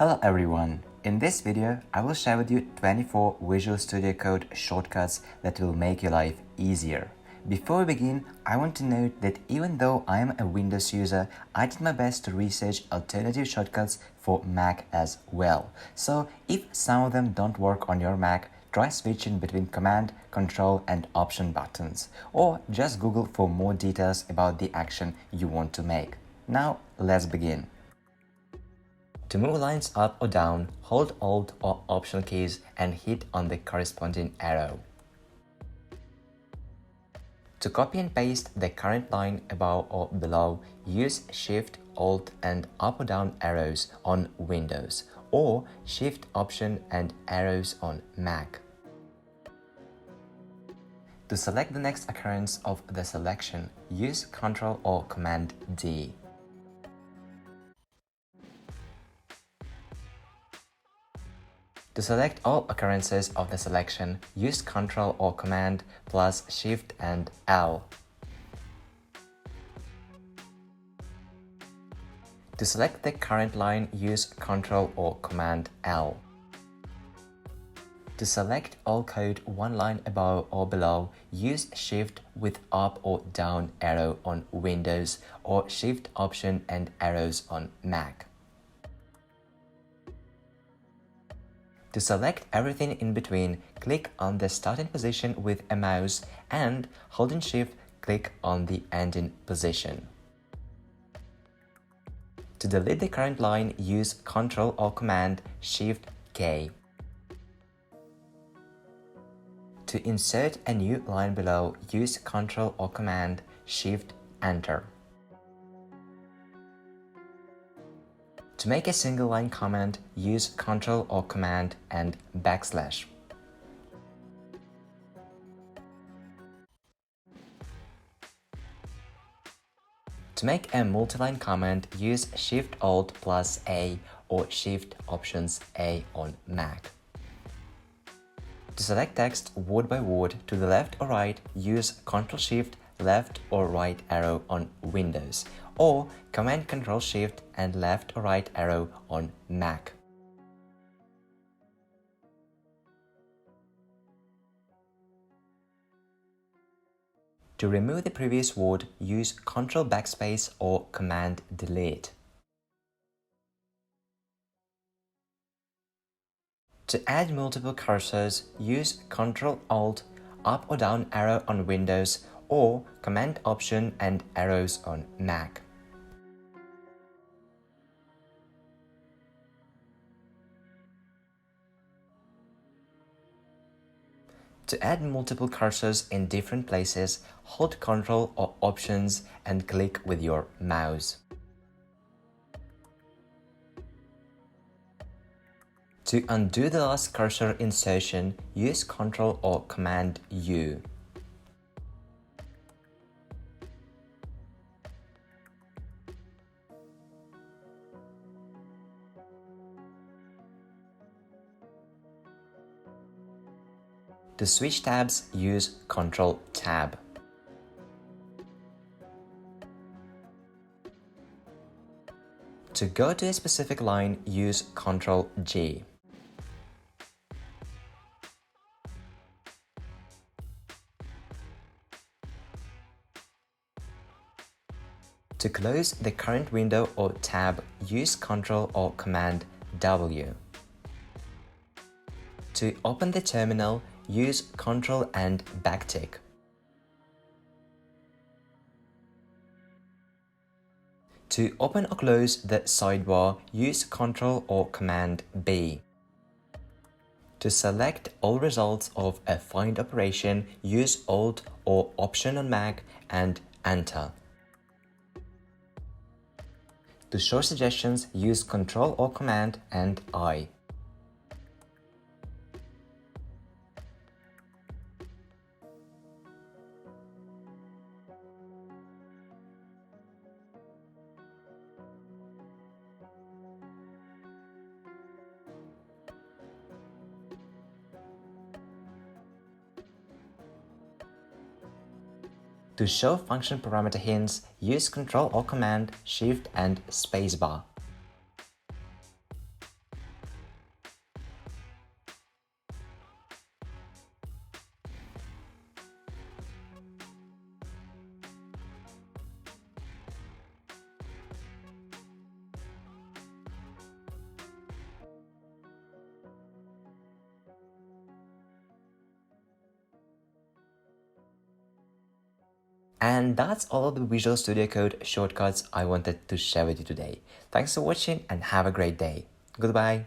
Hello everyone! In this video, I will share with you 24 Visual Studio Code shortcuts that will make your life easier. Before we begin, I want to note that even though I am a Windows user, I did my best to research alternative shortcuts for Mac as well. So if some of them don't work on your Mac, try switching between Command, Control and Option buttons, or just Google for more details about the action you want to make. Now, let's begin. To move lines up or down, hold Alt or Option keys and hit on the corresponding arrow. To copy and paste the current line above or below, use Shift, Alt and up or down arrows on Windows, or Shift, Option and arrows on Mac. To select the next occurrence of the selection, use Ctrl or Command D. To select all occurrences of the selection, use Ctrl or Command plus Shift and L. To select the current line, use Ctrl or Command L. To select all code one line above or below, use Shift with up or down arrow on Windows or Shift, Option and arrows on Mac. To select everything in between, click on the starting position with a mouse and, holding Shift, click on the ending position. To delete the current line, use Ctrl or Command Shift K. To insert a new line below, use Ctrl or Command Shift Enter. To make a single line comment, use Ctrl or Command and backslash. To make a multiline comment, use Shift Alt plus A or Shift Options A on Mac. To select text word by word to the left or right, use Ctrl Shift left or right arrow on Windows, or Command Control Shift and left or right arrow on Mac. To remove the previous word, use Ctrl Backspace or Command Delete. To add multiple cursors, use Ctrl Alt up or down arrow on Windows or Command Option and arrows on Mac. To add multiple cursors in different places, hold Ctrl or Options and click with your mouse. To undo the last cursor insertion, use Ctrl or Command U. To switch tabs, use Ctrl Tab. To go to a specific line, use Ctrl G. To close the current window or tab, use Ctrl or Command W. To open the terminal, use Ctrl and backtick. To open or close the sidebar, use Ctrl or Command B. To select all results of a find operation, use Alt or Option on Mac and Enter. To show suggestions, use Ctrl or Command and I. To show function parameter hints, use Ctrl or Command, Shift and Spacebar. And that's all of the Visual Studio Code shortcuts I wanted to share with you today. Thanks for watching and have a great day. Goodbye.